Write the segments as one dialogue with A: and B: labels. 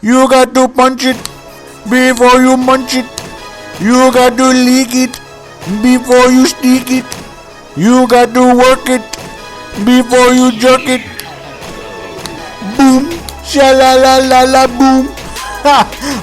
A: You got to punch it before you munch it. You got to lick it before you stick it. You got to work it before you jerk it. Boom, sha-la-la-la-la, boom.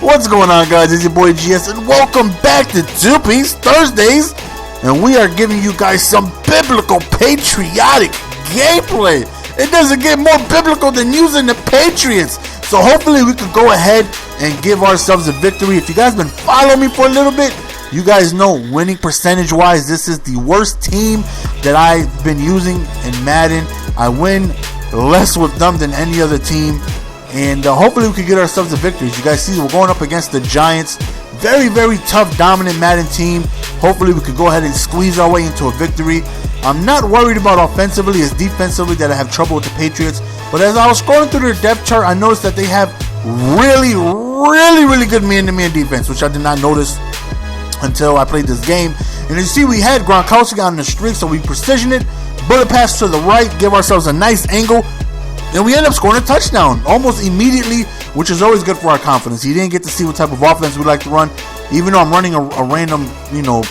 A: What's going on, guys? It's your boy GS, and welcome back to Two Piece Thursdays. And we are giving you guys some biblical, patriotic gameplay. It doesn't get more biblical than using the Patriots. So hopefully we could go ahead and give ourselves a victory. If you guys been following me for a little bit, you guys know winning percentage wise, this is the worst team that I've been using in Madden. I win less with them than any other team. And hopefully we could get ourselves a victory. As you guys see, we're going up against the Giants. Very, very tough, dominant Madden team. Hopefully we could go ahead and squeeze our way into a victory. I'm not worried about offensively. It's defensively that I have trouble with the Patriots. But as I was scrolling through their depth chart, I noticed that they have really good man-to-man defense, which I did not notice until I played this game. And as you see, we had GRONK-PATRIOTS on the streak, so we precision it, bullet pass to the right, give ourselves a nice angle, and we end up scoring a touchdown almost immediately, which is always good for our confidence. You didn't get to see what type of offense we like to run, even though I'm running a random,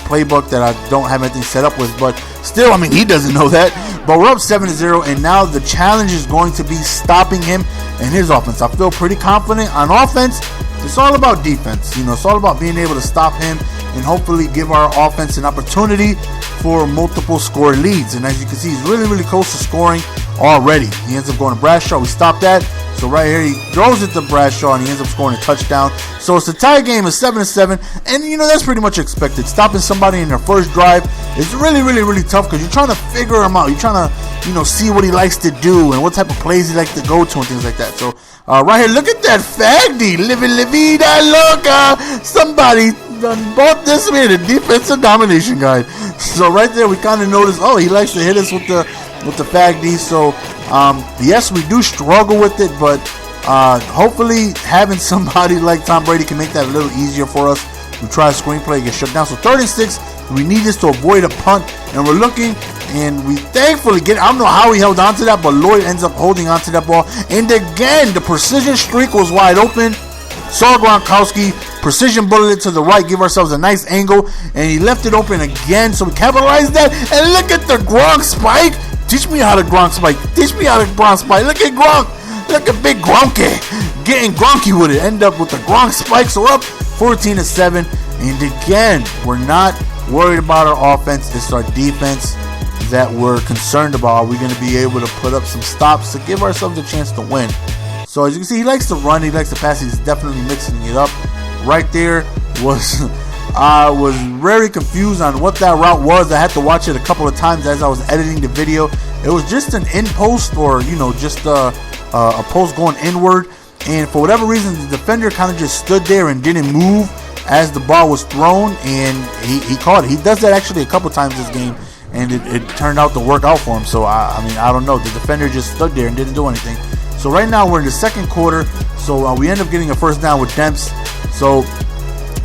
A: playbook that I don't have anything set up with. But still, I mean, he doesn't know that. But we're up 7-0, and now the challenge is going to be stopping him and his offense. I feel pretty confident on offense. It's all about defense. It's all about being able to stop him and hopefully give our offense an opportunity for multiple score leads. And as you can see, he's really close to scoring already. He ends up going to Bradshaw. We stopped that. So right here, he throws it to Bradshaw, and he ends up scoring a touchdown. So it's a tie game of 7-7, and that's pretty much expected. Stopping somebody in their first drive is really tough because you're trying to figure him out. You're trying to, see what he likes to do and what type of plays he likes to go to and things like that. So right here, look at that Faggy, living la vida loca. Somebody bought this man a defensive domination guide. So right there, we kind of noticed, he likes to hit us with the Faggy. So yes, we do struggle with it, but hopefully having somebody like Tom Brady can make that a little easier for us. We try a screenplay, get shut down. So 3rd and 6, we need this to avoid a punt, and we're looking, and we thankfully get, I don't know how he held on to that, but Lloyd ends up holding on to that ball. And again, the precision streak was wide open. Saw Gronkowski, precision bulleted to the right, give ourselves a nice angle, and he left it open again, so we capitalized that. And look at the Gronk spike. Teach me how to Gronk spike. Teach me how to Gronk spike. Look at Gronk. Look at big Gronky getting Gronky with it. End up with the Gronk spike. So we're up 14-7. And again, we're not worried about our offense. It's our defense that we're concerned about. Are we going to be able to put up some stops to give ourselves a chance to win? So as you can see, he likes to run. He likes to pass. He's definitely mixing it up. Right there was... I was very confused on what that route was. I had to watch it a couple of times as I was editing the video. It was just an in post, or just a post going inward, and for whatever reason the defender kind of just stood there and didn't move as the ball was thrown, and he caught it. He does that actually a couple times this game, and it turned out to work out for him. So I mean, I don't know, the defender just stood there and didn't do anything. So right now we're in the second quarter, so we end up getting a first down with Demps. So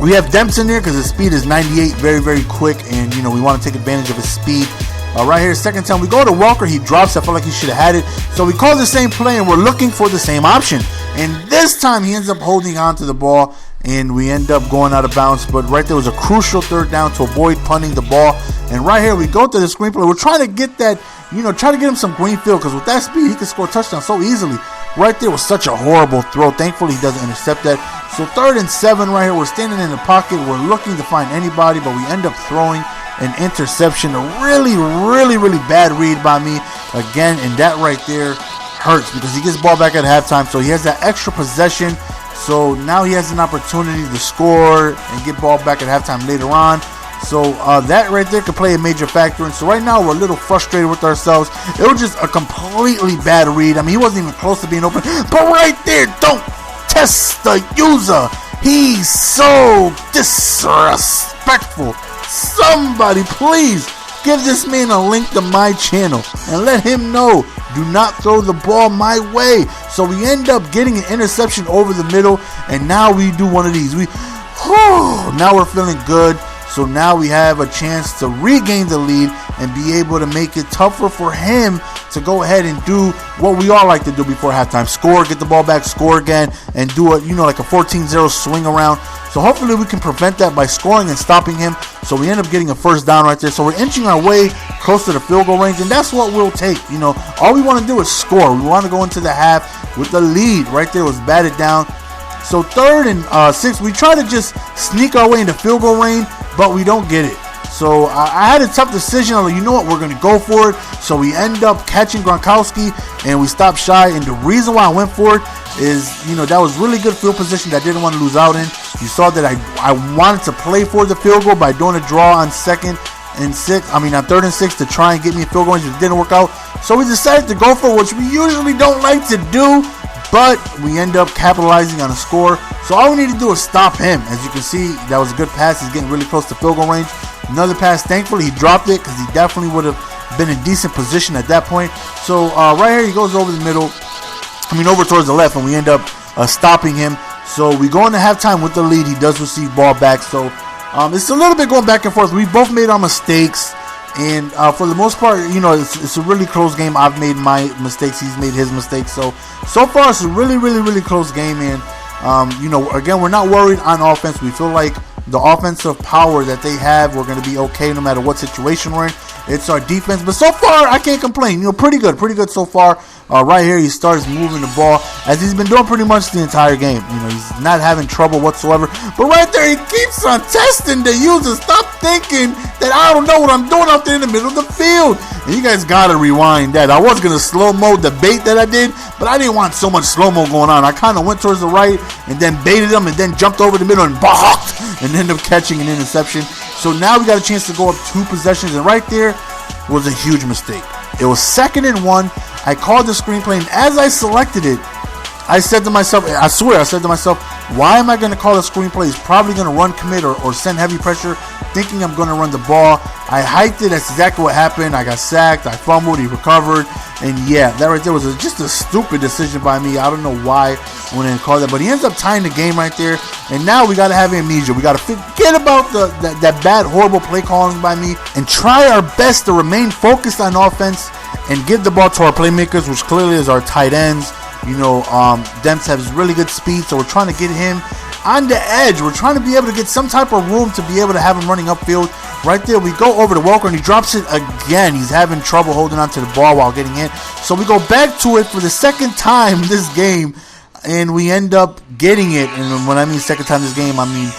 A: we have Demps in there because his speed is 98, very quick, and we want to take advantage of his speed. Right here, second time we go to Walker, he drops. I felt like he should have had it, so we call the same play, and we're looking for the same option. And this time he ends up holding on to the ball, and we end up going out of bounds. But right there was a crucial third down to avoid punting the ball. And right here we go to the screenplay. We're trying to get that, try to get him some green field, because with that speed he can score a touchdown so easily. Right there was such a horrible throw. Thankfully he doesn't intercept that. So 3rd and 7 right here. We're standing in the pocket. We're looking to find anybody, but we end up throwing an interception. A really bad read by me again, and that right there hurts because he gets ball back at halftime, so he has that extra possession. So now he has an opportunity to score and get ball back at halftime later on. So that right there could play a major factor. And so right now we're a little frustrated with ourselves. It was just a completely bad read. I mean, he wasn't even close to being open. But right there, don't test the user. He's so disrespectful. Somebody please give this man a link to my channel and let him know, do not throw the ball my way. So we end up getting an interception over the middle, and now we do one of these. Now we're feeling good. So now we have a chance to regain the lead and be able to make it tougher for him to go ahead and do what we all like to do before halftime. Score, get the ball back, score again, and do it, like a 14-0 swing around. So hopefully we can prevent that by scoring and stopping him. So we end up getting a first down right there. So we're inching our way close to the field goal range, and that's what we'll take. All we want to do is score. We want to go into the half with the lead. Right there was batted down. So 3rd and 6, we try to just sneak our way into field goal range, but we don't get it. So I had a tough decision. I'm like, you know what, we're going to go for it. So we end up catching Gronkowski, and we stopped shy. And the reason why I went for it is, that was really good field position that I didn't want to lose out in. You saw that I wanted to play for the field goal by doing a draw on 3rd and 6 to try and get me a field goal range. It didn't work out. So we decided to go for it, which we usually don't like to do. But we end up capitalizing on a score. So all we need to do is stop him. As you can see, that was a good pass. He's getting really close to field goal range. Another pass, thankfully, he dropped it because he definitely would have been in decent position at that point. So right here, he goes over the middle. Over towards the left, and we end up stopping him. So we go into halftime with the lead. He does receive ball back. So it's a little bit going back and forth. We both made our mistakes. And for the most part, it's a really close game. I've made my mistakes. He's made his mistakes. So far, it's a really, really, really close game. And, again, we're not worried on offense. We feel like the offensive power that they have, we're going to be okay no matter what situation we're in. It's our defense. But so far, I can't complain. Pretty good so far. Right here, he starts moving the ball, as he's been doing pretty much the entire game. He's not having trouble whatsoever. But right there, he keeps on testing the user. Stop thinking that I don't know what I'm doing out there in the middle of the field. And you guys got to rewind that. I was going to slow-mo the bait that I did, but I didn't want so much slow-mo going on. I kind of went towards the right and then baited him and then jumped over the middle and balked and ended up catching an interception. So now we got a chance to go up 2 possessions, and right there was a huge mistake. It was 2nd and 1. I called the screenplay, and as I selected it, I said to myself, why am I going to call the screenplay? He's probably going to run commit or send heavy pressure, thinking I'm going to run the ball. I hiked it. That's exactly what happened. I got sacked. I fumbled. He recovered. And yeah, that right there was just a stupid decision by me. I don't know why I went in and called that, but he ends up tying the game right there. And now we got to have amnesia. We got to forget about that bad, horrible play calling by me and try our best to remain focused on offense and give the ball to our playmakers, which clearly is our tight ends. Demps has really good speed, so we're trying to get him on the edge. We're trying to be able to get some type of room to be able to have him running upfield. Right there, we go over to Walker, and he drops it again. He's having trouble holding on to the ball while getting hit. So we go back to it for the 2nd time this game, and we end up getting it. And when I mean 2nd time this game, I mean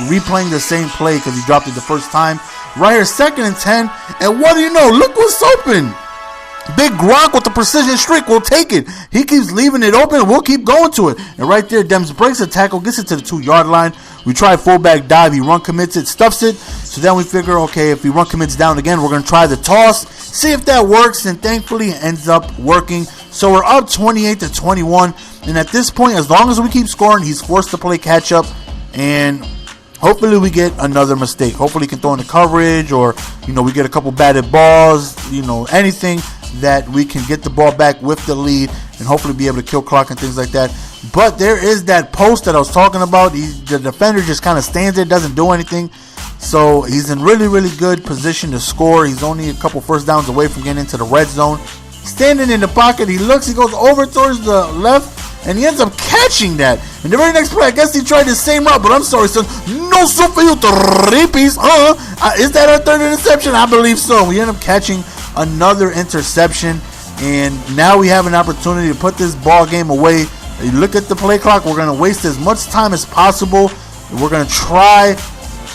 A: replaying the same play because he dropped it the first time. Right here, 2nd and 10, and what do you know? Look what's open. Big Gronk with the precision streak. We'll take it. He keeps leaving it open. We'll keep going to it. And right there, Dems breaks a tackle, gets it to the 2-yard line. We try fullback dive. He run commits it, stuffs it. So then we figure, okay, if he run commits down again, we're going to try the toss, see if that works. And thankfully, it ends up working. So we're up 28-21. And at this point, as long as we keep scoring, he's forced to play catch up. And hopefully we get another mistake. Hopefully he can throw in the coverage, or, we get a couple batted balls, anything that we can get the ball back with the lead and hopefully be able to kill clock and things like that. But there is that post that I was talking about. The defender just kind of stands there, doesn't do anything. So he's in really, really good position to score. He's only a couple first downs away from getting into the red zone. Standing in the pocket, he looks, he goes over towards the left, and he ends up catching that. And the very next play, I guess he tried the same route, but I'm sorry, son. No soup for you, 3-piece. Is that our 3rd interception? I believe so. We end up catching another interception, and now we have an opportunity to put this ball game away. You look at the play clock. We're going to waste as much time as possible. We're going to try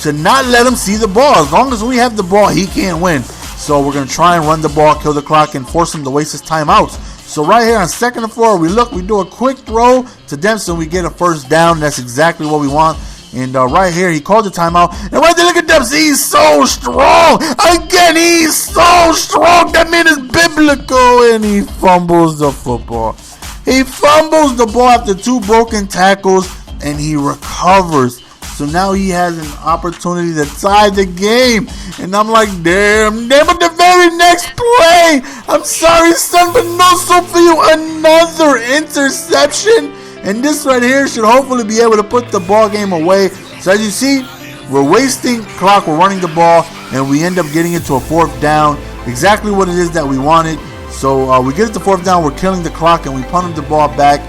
A: to not let him see the ball. As long as we have the ball, he can't win. So we're going to try and run the ball, kill the clock, and force him to waste his timeouts. So right here on 2nd and 4, we do a quick throw to Dempsey, and we get a first down. That's exactly what we want. And right here, he called the timeout. And right there, look at Dempsey. He's so strong. Again, he's so strong. That man is biblical. And he fumbles the football. He fumbles the ball after 2 broken tackles. And he recovers. So now he has an opportunity to tie the game. And I'm like, damn. But the very next play, I'm sorry, son, but no soup for you. Another interception. And this right here should hopefully be able to put the ball game away. So as you see, we're wasting clock. We're running the ball, and we end up getting into a 4th down. Exactly what it is that we wanted. So we get it to 4th down. We're killing the clock, and we punted the ball back.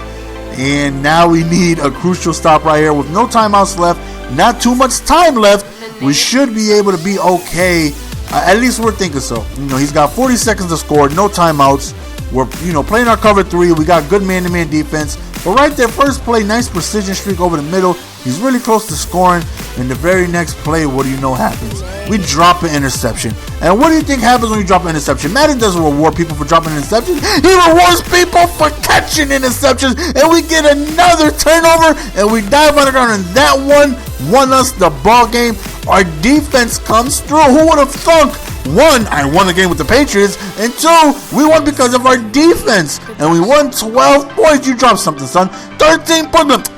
A: And now we need a crucial stop right here with no timeouts left. Not too much time left. We should be able to be okay. At least we're thinking so. He's got 40 seconds to score. No timeouts. We're, playing our cover 3. We got good man-to-man defense. But right there, first play, nice precision streak over the middle. He's really close to scoring. And the very next play, what do you know happens? We drop an interception. And what do you think happens when you drop an interception? Madden doesn't reward people for dropping interceptions. He rewards people for catching interceptions. And we get another turnover. And we dive on the ground. And that one won us the ball game. Our defense comes through. Who would have thunk? 1, I won the game with the Patriots, and 2, we won because of our defense, and we won 12 points. You dropped something, son. 13 points.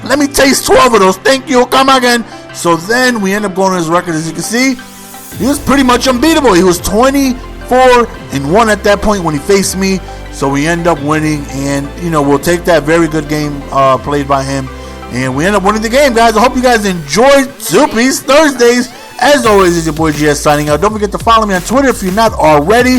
A: Let me taste 12 of those. Thank you. Come again. So then we end up going on his record. As you can see, he was pretty much unbeatable. He was 24-1 at that point when he faced me. So we end up winning, and we'll take that very good game played by him, and we end up winning the game, guys. I hope you guys enjoyed Soupy's Thursdays. As always, it's your boy GS signing out. Don't forget to follow me on Twitter if you're not already.